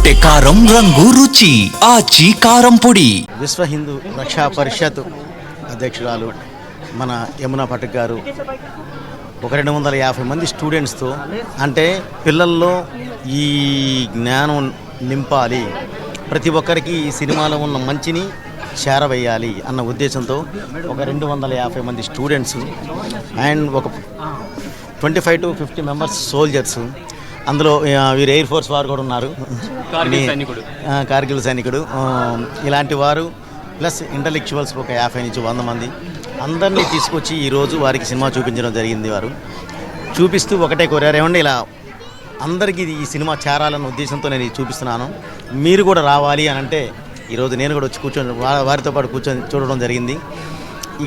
రొట్టె కారం రంగు రుచి ఆచి కారం పొడి. విశ్వ హిందూ రక్షా పరిషత్ అధ్యక్షురాలు మన యమునా పటక్ గారు 250 మంది స్టూడెంట్స్తో, అంటే పిల్లల్లో ఈ జ్ఞానం నింపాలి, ప్రతి ఒక్కరికి ఈ సినిమాలో ఉన్న మంచిని చేరవేయాలి అన్న ఉద్దేశంతో 250 మంది స్టూడెంట్స్ అండ్ ఒక 25 to 50 మెంబర్స్ సోల్జర్స్, అందులో వీరు ఎయిర్ ఫోర్స్ వారు కూడా ఉన్నారు, కార్గిల్ సైనికుడు, ఇలాంటి వారు ప్లస్ ఇంటలెక్చువల్స్ ఒక 50 నుంచి 100 మంది అందరినీ తీసుకొచ్చి ఈరోజు వారికి సినిమా చూపించడం జరిగింది. వారు చూపిస్తూ ఒకటే కోరారు, ఏమండి ఇలా అందరికీ ఈ సినిమా చేరాలన్న ఉద్దేశంతో నేను చూపిస్తున్నాను, మీరు కూడా రావాలి అని అంటే ఈరోజు నేను కూడా వచ్చి కూర్చొని వారితో పాటు కూర్చొని చూడడం జరిగింది.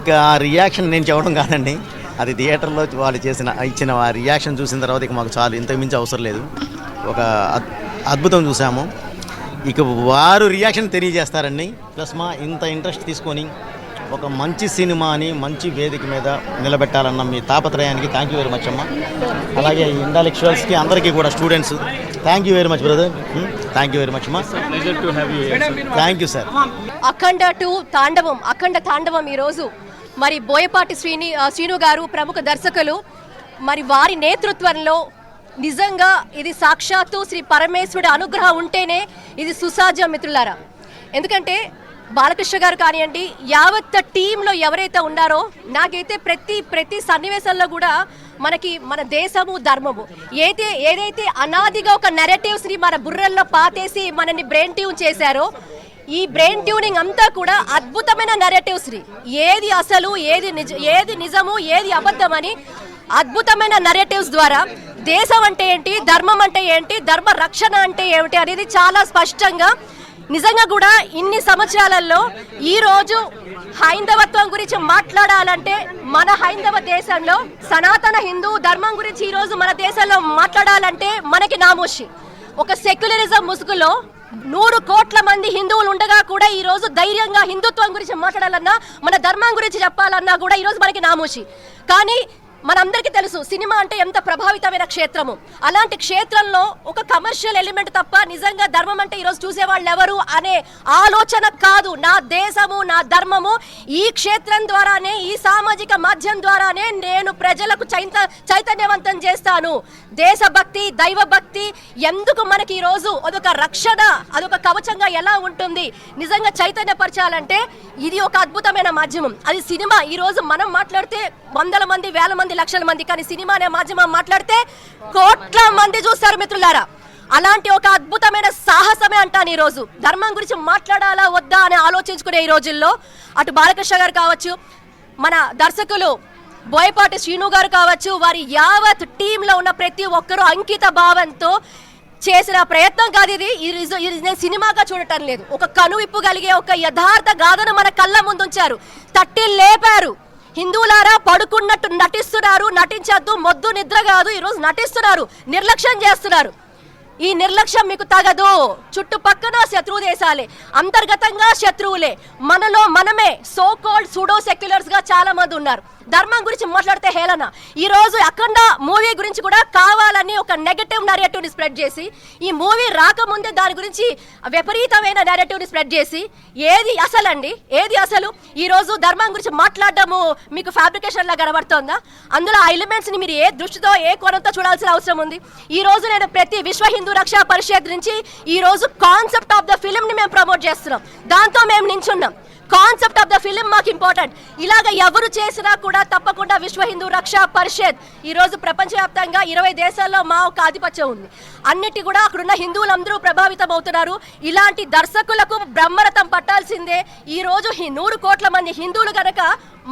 ఇక ఆ రియాక్షన్ నేను చెప్పడం కాదండి, అది థియేటర్లో వాళ్ళు ఇచ్చిన ఆ రియాక్షన్ చూసిన తర్వాత ఇక మాకు చాలు, ఇంతకు మించి అవసరం లేదు. ఒక అద్భుతం చూసాము. ఇక వారు రియాక్షన్ తెలియజేస్తారండి. ప్లస్ మా ఇంత ఇంట్రెస్ట్ తీసుకొని ఒక మంచి సినిమాని మంచి వేదిక మీద నిలబెట్టాలన్న మీ తాపత్రయానికి థ్యాంక్ యూ వెరీ మచ్ అమ్మ. అలాగే ఇంటలెక్చువల్స్కి అందరికీ కూడా students thank you very much brother, thank you very much అమ్మా, థ్యాంక్ యూ సార్. అఖండ తాండవం ఈరోజు మరి బోయపాటి శ్రీను గారు ప్రముఖ దర్శకులు, మరి వారి నేతృత్వంలో నిజంగా ఇది సాక్షాత్తు శ్రీ పరమేశ్వరుడి అనుగ్రహం ఉంటేనే ఇది సుసాధ్యం మిత్రులారా. ఎందుకంటే బాలకృష్ణ గారు కానివ్వండి, యావత్ టీంలో ఎవరైతే ఉన్నారో, నాకైతే ప్రతి సన్నివేశంలో కూడా మనకి మన దేశము ధర్మము ఏదైతే అనాదిగా ఒక నెరేటివ్స్ని మన బుర్రల్లో పాతేసి మనని బ్రెయిన్ ట్యూన్ చేశారో, ఈ బ్రెయిన్ ట్యూనింగ్ అంతా కూడా అద్భుతమైన నెరేటివ్స్ని, ఏది అసలు ఏది నిజము ఏది అబద్ధమని అద్భుతమైన నెరేటివ్స్ ద్వారా దేశం అంటే ఏంటి, ధర్మం అంటే ఏంటి, ధర్మ రక్షణ అంటే ఏమిటి అనేది చాలా స్పష్టంగా, నిజంగా కూడా ఇన్ని సంవత్సరాలలో ఈరోజు హైందవత్వం గురించి మాట్లాడాలంటే మన హైందవ దేశంలో సనాతన హిందూ ధర్మం గురించి ఈరోజు మన దేశంలో మాట్లాడాలంటే మనకి నామోషి. ఒక సెక్యులరిజం ముసుగులో 100 కోట్ల మంది హిందువులు ఉండగా కూడా ఈరోజు ధైర్యంగా హిందుత్వం గురించి మాట్లాడాలన్నా, మన ధర్మం గురించి చెప్పాలన్నా కూడా ఈరోజు మనకి నామోషి. కానీ మనందరికీ తెలుసు సినిమా అంటే ఎంత ప్రభావితమైన క్షేత్రము. అలాంటి క్షేత్రంలో ఒక కమర్షియల్ ఎలిమెంట్ తప్ప నిజంగా ధర్మం అంటే ఈరోజు చూసేవాళ్ళు ఎవరు అనే ఆలోచన కాదు. నా దేశము నా ధర్మము, ఈ క్షేత్రం ద్వారానే, ఈ సామాజిక మాధ్యమం ద్వారానే నేను ప్రజలకు చైతన్యవంతం చేస్తాను. దేశభక్తి దైవభక్తి ఎందుకు మనకి ఈరోజు అదొక రక్షణ, అదొక కవచంగా ఎలా ఉంటుంది, నిజంగా చైతన్యపరచాలంటే ఇది ఒక అద్భుతమైన మాధ్యమం. అది సినిమా. ఈరోజు మనం మాట్లాడితే 100 మంది 1000 మంది 1,00,000 మంది, కానీ సినిమా అనే మాధ్యమం మాట్లాడితే కోట్ల మంది చూస్తారు మిత్రులారా. అలాంటి ఒక అద్భుతమైన సాహసమే అంటాను ఈరోజు. ధర్మం గురించి మాట్లాడాలా వద్దా అని ఆలోచించుకునే ఈ రోజుల్లో అటు బాలకృష్ణ గారు కావచ్చు, మన దర్శకులు బోయపాటి శ్రీను గారు కావచ్చు, వారి యావత్ టీంలో ఉన్న ప్రతి ఒక్కరూ అంకిత భావంతో చేసిన ప్రయత్నం కాదు ఇది. నేను సినిమాగా చూడటం లేదు, ఒక కనువిప్పు కలిగే ఒక యథార్థ గాథను మన కళ్ళ ముందు ఉంచారు, తట్టి లేపారు. హిందువులారా పడుకున్నట్టు నటిస్తున్నారు, నటించద్దు, మొద్దు నిద్ర కాదు, ఈరోజు నటిస్తున్నారు, నిర్లక్ష్యం చేస్తున్నారు. ఈ నిర్లక్ష్యం మీకు తగదు. చుట్టుపక్కన శత్రువు దేశాలే, అంతర్గతంగా శత్రువులే, మనలో మనమే సో కాల్డ్ సూడో సెక్యులర్స్ గా చాలా మంది ఉన్నారు. ధర్మం గురించి మాట్లాడితే హేళన. ఈ రోజు అఖండ మూవీ గురించి కూడా కావాలని ఒక నెగటివ్ నెరేటివ్ ని స్ప్రెడ్ చేసి, ఈ మూవీ రాకముందే దాని గురించి విపరీతమైన నెరేటివ్ ని స్ప్రెడ్ చేసి, ఏది అసలు ఈ రోజు ధర్మం గురించి మాట్లాడడము మీకు ఫ్యాబ్రికేషన్ లా కనబడుతోందా? అందులో ఆ ఎలిమెంట్స్ ని మీరు ఏ దృష్టితో ఏ కోణంతో చూడాల్సిన అవసరం ఉంది? ఈ రోజు నేను ప్రతి విశ్వ హిందూ రక్షా పరిషత్ నుంచి ఈ రోజు కాన్సెప్ట్ ఆఫ్ ద ఫిల్మ్ ని మేము ప్రమోట్ చేస్తున్నాం, దాంతో మేము నించున్నాం. కాన్సెప్ట్ ఆఫ్ ద ఫిలిం మాకు ఇంపార్టెంట్. ఇలాగ ఎవరు చేసినా కూడా తప్పకుండా విశ్వ హిందూ రక్షా పరిషత్ ఈరోజు ప్రపంచవ్యాప్తంగా 20 దేశాల్లో మా ఒక ఆధిపత్యం ఉంది. అన్నిటి కూడా అక్కడున్న హిందువులందరూ ప్రభావితం అవుతున్నారు. ఇలాంటి దర్శకులకు బ్రహ్మరథం పట్టాల్సిందే. ఈరోజు 100 కోట్ల మంది హిందువులు కనుక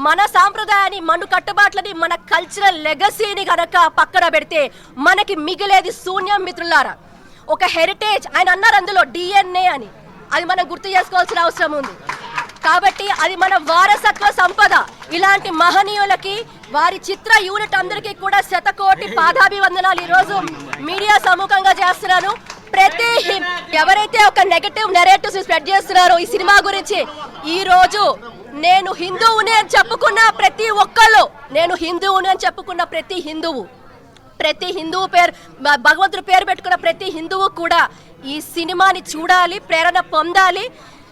మన సాంప్రదాయాన్ని, మన కట్టుబాట్లని, మన కల్చరల్ లెగసీని కనుక పక్కన పెడితే మనకి మిగిలేది శూన్యం మిత్రులారా. ఒక హెరిటేజ్ ఆయన అన్నారు అందులో DNA అని, అది మనం గుర్తు చేసుకోవాల్సిన అవసరం ఉంది. కాబట్టి అది మన వారసత్వ సంపద. ఇలాంటి మహనీయులకి, వారి చిత్ర యూనిట్ అందరికీ కూడా శతకోటి పాదాభివందనాలు ఈరోజు మీడియా సముఖంగా చేస్తున్నాను. ప్రతి ఎవరైతే ఒక నెగటివ్ నెరేటివ్స్ స్ప్రెడ్ చేస్తున్నారో ఈ సినిమా గురించి, ఈ రోజు నేను హిందువుని అని చెప్పుకున్న ప్రతి ఒక్కళ్ళు, నేను హిందువుని అని చెప్పుకున్న ప్రతి హిందువు, ప్రతి హిందువు పేరు, భగవంతుడి పేరు పెట్టుకున్న ప్రతి హిందువు కూడా ఈ సినిమాని చూడాలి, ప్రేరణ పొందాలి,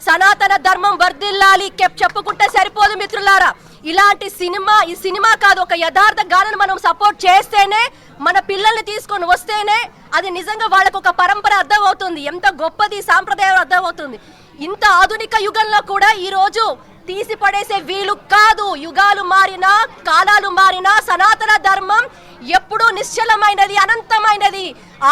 సనాతన ధర్మం వర్ధిల్లాలి. చెప్పుకుంటే సరిపోదు మిత్రులారా. ఇలాంటి సినిమా, ఈ సినిమా కాదు, ఒక యథార్థ గానం మనం సపోర్ట్ చేస్తేనే, మన పిల్లల్ని తీసుకొని వస్తేనే అది నిజంగా వాళ్ళకు ఒక పరంపర అర్థమవుతుంది, ఎంత గొప్పది సాంప్రదాయం అర్థమవుతుంది. ఇంత ఆధునిక యుగంలో కూడా ఈ రోజు తీసి పడేసే వీలు కాదు. యుగాలు మారినా, కాలాలు మారినా సనాతన ధర్మం ఎప్పుడూ నిశ్చలమైనది, అనంతమైనది,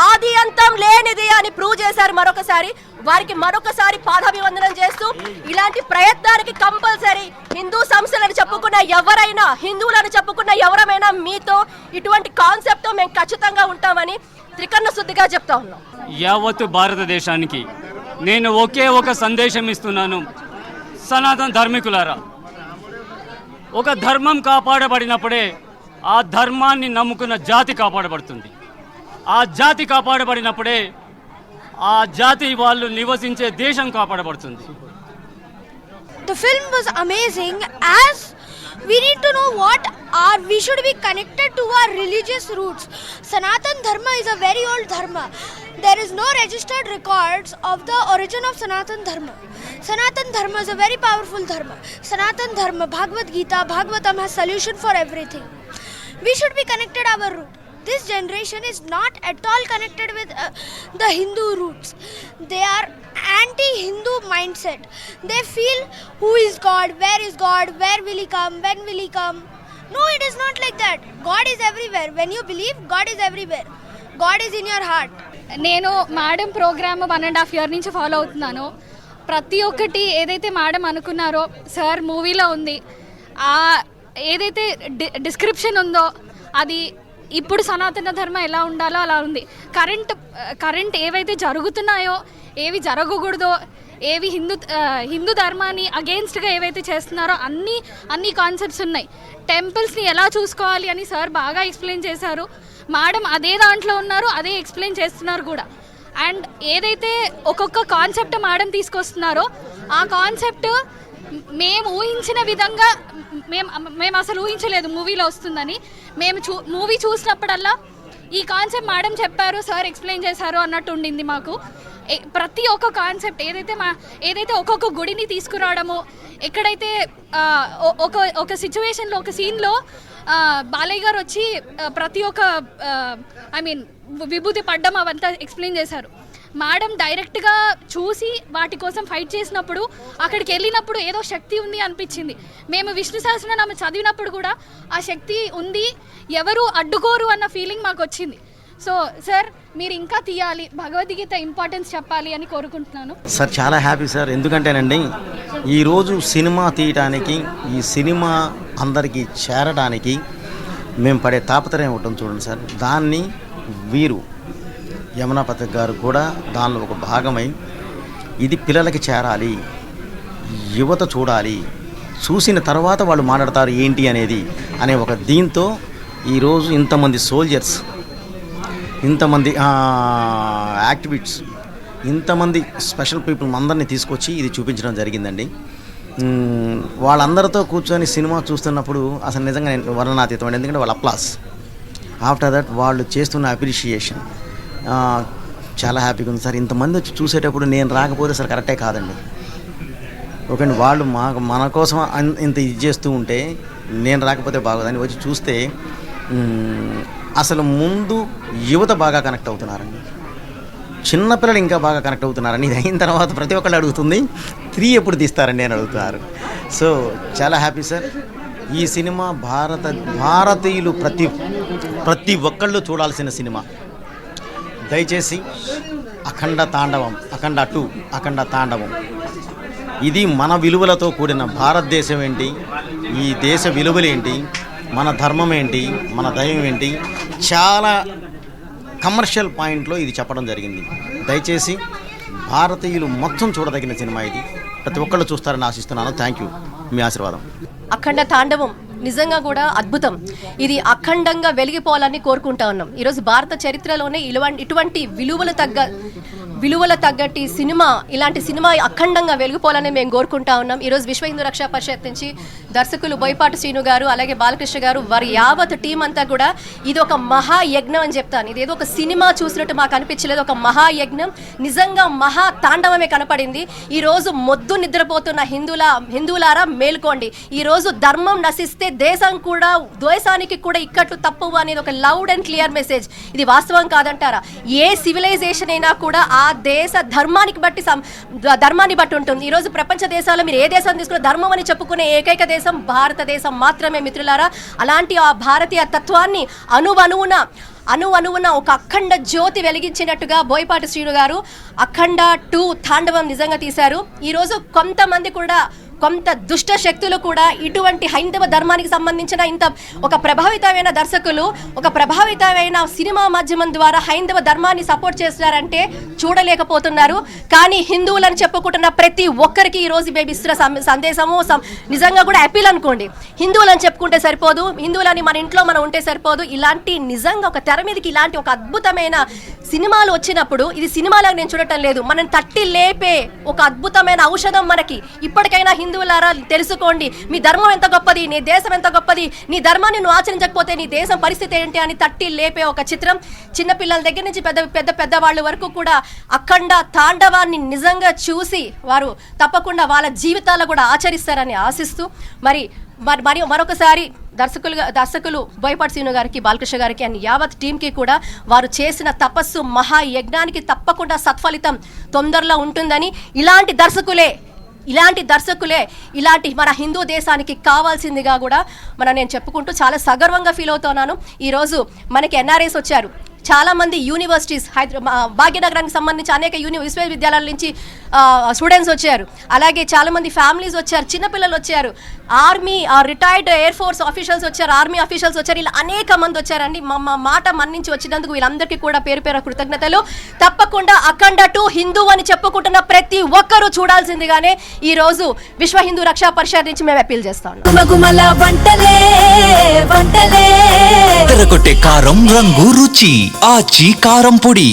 ఆది అంతం లేనిది అని ప్రూవ్ చేశారు మరొకసారి. వారికి మరొకసారి పాదాభివందనం చేస్తూ, ఇలాంటి ప్రయత్నానికి కంపల్సరీ హిందూ సంస్థలను చెప్పుకున్న ఎవరైనా, హిందువులను చెప్పుకున్న ఎవరమైనా మీతో ఇటువంటి కాన్సెప్ట్ తో మేము ఖచ్చితంగా ఉంటామని త్రికరణ శుద్ధిగా చెప్తా ఉన్నాం. యావత్తు భారతదేశానికి నేను ఒకే ఒక సందేశం ఇస్తున్నాను. సనాతన ధర్మికులారా, ఒక ధర్మం కాపాడబడినప్పుడే ఆ ధర్మాన్ని నమ్ముకున్న జాతి కాపాడబడుతుంది. ఆ జాతి కాపాడబడినప్పుడే ఆ జాతి వాళ్ళు నివసించే దేశం కాపాడబడుతుంది. The film was amazing, as we need to know we should be connected to our religious roots. Sanatan Dharma is a very old dharma. There is no registered records of the origin of Sanatan Dharma. Sanatan Dharma is a very powerful dharma. Sanatan Dharma, Bhagavad Gita, Bhagavatam has solution for everything. We should be connected our root. This generation is not at all connected with the Hindu roots. They are anti-Hindu mindset. They feel, who is God, where will he come, when will he come? No, it is not like that. God is everywhere. When you believe, God is everywhere. God is in your heart. నేను madam programme 1.5 year నుంచి follow అవుతున్నాను. ప్రతి ఒక్కటి ఏదైతే madam అనుకున్నారో sir మూవీలో ఉంది. ఏదైతే డిస్క్రిప్షన్ ఉందో అది ఇప్పుడు సనాతన ధర్మం ఎలా ఉండాలో అలా ఉంది. కరెంట్ ఏవైతే జరుగుతున్నాయో, ఏవి జరగకూడదో, ఏవి హిందూ ధర్మాన్ని అగెయిన్స్ట్గా ఏవైతే చేస్తున్నారో అన్ని కాన్సెప్ట్స్ ఉన్నాయి. టెంపుల్స్ని ఎలా చూసుకోవాలి అని సార్ బాగా ఎక్స్ప్లెయిన్ చేశారు. మేడం అదే దాంట్లో ఉన్నారు, అదే ఎక్స్ప్లెయిన్ చేస్తున్నారు కూడా. అండ్ ఏదైతే ఒక్కొక్క కాన్సెప్ట్ మేడం తీసుకొస్తున్నారో ఆ కాన్సెప్ట్ మేము ఊహించిన విధంగా మేము అసలు ఊహించలేదు మూవీలో వస్తుందని. మేము మూవీ చూసినప్పుడల్లా ఈ కాన్సెప్ట్ మేడం చెప్పారు, సార్ ఎక్స్ప్లెయిన్ చేశారు అన్నట్టు ఉండింది మాకు. ప్రతి ఒక్క కాన్సెప్ట్ ఏదైతే ఒక్కొక్క గుడిని తీసుకురావడము, ఎక్కడైతే ఒక సిచ్యువేషన్లో, ఒక సీన్లో బాలయ్య గారు వచ్చి ప్రతి ఒక్క విభూతి పడ్డం అవంతా ఎక్స్ప్లెయిన్ చేశారు. మేడం డైరెక్ట్గా చూసి వాటి కోసం ఫైట్ చేసినప్పుడు, అక్కడికి వెళ్ళినప్పుడు ఏదో శక్తి ఉంది అనిపించింది. మేము విష్ణు సహస్రనామం చదివినప్పుడు కూడా ఆ శక్తి ఉంది, ఎవరు అడ్డుకోరు అన్న ఫీలింగ్ మాకు వచ్చింది. సో సార్ మీరు ఇంకా తీయాలి, భగవద్గీత ఇంపార్టెన్స్ చెప్పాలి అని కోరుకుంటున్నాను. సార్ చాలా హ్యాపీ సార్. ఎందుకంటేనండి ఈరోజు సినిమా తీయటానికి, ఈ సినిమా అందరికీ చేరడానికి మేము పడే తాపత్రయం ఉంటుంది చూడండి సార్. దాన్ని వీరు యమునా పథక్ గారు కూడా దానిలో ఒక భాగమై, ఇది పిల్లలకి చేరాలి, యువత చూడాలి, చూసిన తర్వాత వాళ్ళు మాట్లాడతారు ఏంటి అనేది అనే ఒక దీంతో ఈరోజు ఇంతమంది సోల్జర్స్, ఇంతమంది యాక్టివిస్ట్స్, ఇంతమంది స్పెషల్ పీపుల్ అందరినీ తీసుకొచ్చి ఇది చూపించడం జరిగిందండి. వాళ్ళందరితో కూర్చొని సినిమా చూస్తున్నప్పుడు అసలు నిజంగా వర్ణనాతీతం. ఎందుకంటే వాళ్ళ అప్లాస్, ఆఫ్టర్ దట్ వాళ్ళు చేస్తున్న అప్రిషియేషన్ చాలా హ్యాపీగా ఉంది సార్. ఇంతమంది వచ్చి చూసేటప్పుడు నేను రాకపోతే సార్ కరెక్టే కాదండి. ఓకే అండి, వాళ్ళు మన కోసం ఇంత ఇది చేస్తూ ఉంటే నేను రాకపోతే బాగోదని వచ్చి చూస్తే అసలు ముందు యువత బాగా కనెక్ట్ అవుతున్నారండి, చిన్నపిల్లలు ఇంకా బాగా కనెక్ట్ అవుతున్నారని. ఇది అయిన తర్వాత ప్రతి ఒక్కళ్ళు అడుగుతుంది 3 ఎప్పుడు తీస్తారండి అని అడుగుతున్నారు. సో చాలా హ్యాపీ సార్. ఈ సినిమా భారతీయులు ప్రతి ఒక్కళ్ళు చూడాల్సిన సినిమా. దయచేసి అఖండ 2 అఖండ తాండవం, ఇది మన విలువలతో కూడిన భారతదేశం ఏంటి, ఈ దేశ విలువలు ఏంటి, మన ధర్మం ఏంటి, మన దైవం ఏంటి, చాలా కమర్షియల్ పాయింట్లో ఇది చెప్పడం జరిగింది. దయచేసి భారతీయులు మొత్తం చూడదగిన సినిమా ఇది. ప్రతి ఒక్కళ్ళు చూస్తారని ఆశిస్తున్నాను. థ్యాంక్ యూ, మీ ఆశీర్వాదం. అఖండ తాండవం నిజంగా కూడా అద్భుతం. ఇది అఖండంగా వెలిగిపోవాలని కోరుకుంటా ఉన్నాం. ఈరోజు భారత చరిత్రలోనే ఇటువంటి విలువల తగ్గట్టి సినిమా, ఇలాంటి సినిమా అఖండంగా వెలిగిపోవాలని మేము కోరుకుంటా ఉన్నాం. ఈరోజు విశ్వ హిందూ రక్షా పరిషత్ నుంచి దర్శకులు బోయపాటి శ్రీను గారు, అలాగే బాలకృష్ణ గారు, వారి యావత్ టీం అంతా కూడా ఇది ఒక మహాయజ్ఞం అని చెప్తాను. ఇదేదో ఒక సినిమా చూసినట్టు మాకు అనిపించలేదు, ఒక మహాయజ్ఞం, నిజంగా మహా తాండవమే కనపడింది. ఈరోజు మొద్దు నిద్రపోతున్న హిందువులారా మేల్కోండి. ఈరోజు ధర్మం నశిస్తే దేశానికి కూడా ఇక్కట్లు తప్పవు అనేది ఒక లౌడ్ అండ్ క్లియర్ మెసేజ్. ఇది వాస్తవం కాదంటారా? ఏ సివిలైజేషన్ అయినా కూడా ఆ దేశ ధర్మాన్ని బట్టి ఉంటుంది. ఈరోజు ప్రపంచ దేశాల్లో మీరు ఏ దేశం తీసుకున్న ధర్మం అని చెప్పుకునే ఏకైక దేశం భారతదేశం మాత్రమే మిత్రులారా. అలాంటి ఆ భారతీయ తత్వాన్ని అణువణువున ఒక అఖండ జ్యోతి వెలిగించినట్టుగా బోయపాటి శ్రీను గారు అఖండ 2 తాండవం నిజంగా తీశారు. ఈరోజు కొంత దుష్ట శక్తులు కూడా ఇటువంటి హైందవ ధర్మానికి సంబంధించిన ఒక ప్రభావితమైన దర్శకులు, ఒక ప్రభావితమైన సినిమా మాధ్యమం ద్వారా హైందవ ధర్మాన్ని సపోర్ట్ చేస్తున్నారంటే చూడలేకపోతున్నారు. కానీ హిందువులని చెప్పుకుంటున్న ప్రతి ఒక్కరికి ఈరోజు మేము ఇస్తున్న సందేశము నిజంగా కూడా అపీల్ అనుకోండి. హిందువులని చెప్పుకుంటే సరిపోదు, హిందువులని మన ఇంట్లో మనం ఉంటే సరిపోదు. ఇలాంటి నిజంగా ఒక తెర మీదకి ఇలాంటి ఒక అద్భుతమైన సినిమాలు వచ్చినప్పుడు, ఇది సినిమాలాగా నేను చూడటం లేదు, మనం తట్టి లేపే ఒక అద్భుతమైన ఔషధం మనకి. ఇప్పటికైనా హిందువులారా తెలుసుకోండి, మీ ధర్మం ఎంత గొప్పది, నీ దేశం ఎంత గొప్పది, నీ ధర్మాన్ని నువ్వు ఆచరించకపోతే నీ దేశం పరిస్థితి ఏంటి అని తట్టి లేపే ఒక చిత్రం. చిన్నపిల్లల దగ్గర నుంచి పెద్ద వాళ్ళ వరకు కూడా అఖండ తాండవాన్ని నిజంగా చూసి వారు తప్పకుండా వాళ్ళ జీవితాలు కూడా ఆచరిస్తారని ఆశిస్తూ మరి మరొకసారి దర్శకులు బోయపాటి శ్రీను గారికి, బాలకృష్ణ గారికి అండ్ యావత్ టీంకి కూడా వారు చేసిన తపస్సు మహాయజ్ఞానికి తప్పకుండా సత్ఫలితం తొందరలో ఉంటుందని, ఇలాంటి దర్శకులే ఇలాంటి మన హిందూ దేశానికి కావాల్సిందిగా కూడా నేను చెప్పుకుంటూ చాలా సగర్వంగా ఫీల్ అవుతున్నాను. ఈరోజు మనకి ఎన్ఆర్ఐస్ వచ్చారు, చాలామంది యూనివర్సిటీస్, భాగ్యనగరానికి సంబంధించి అనేక విశ్వవిద్యాలయాల నుంచి స్టూడెంట్స్ వచ్చారు, అలాగే చాలామంది ఫ్యామిలీస్ వచ్చారు, చిన్నపిల్లలు వచ్చారు, army retired air force officials వచ్చారు, ఆర్మీ ఆఫీషియల్స్ వచ్చారు, ఇలా అనేక మంది వచ్చారండి. మా మాట మన్నించి వచ్చినందుకు వీళ్ళందరికీ కూడా పేరు కృతజ్ఞతలు. తప్పకుండా అఖండ 2 హిందూ అని చెప్పుకుంటున్న ప్రతి ఒక్కరూ చూడాల్సిందిగానే ఈరోజు విశ్వ హిందూ రక్షా పరిషత్ నుంచి మేము అప్పీల్ చేస్తాం. తెరకొట్టే కారం రంగు రుచి ఆచి కారం పొడి.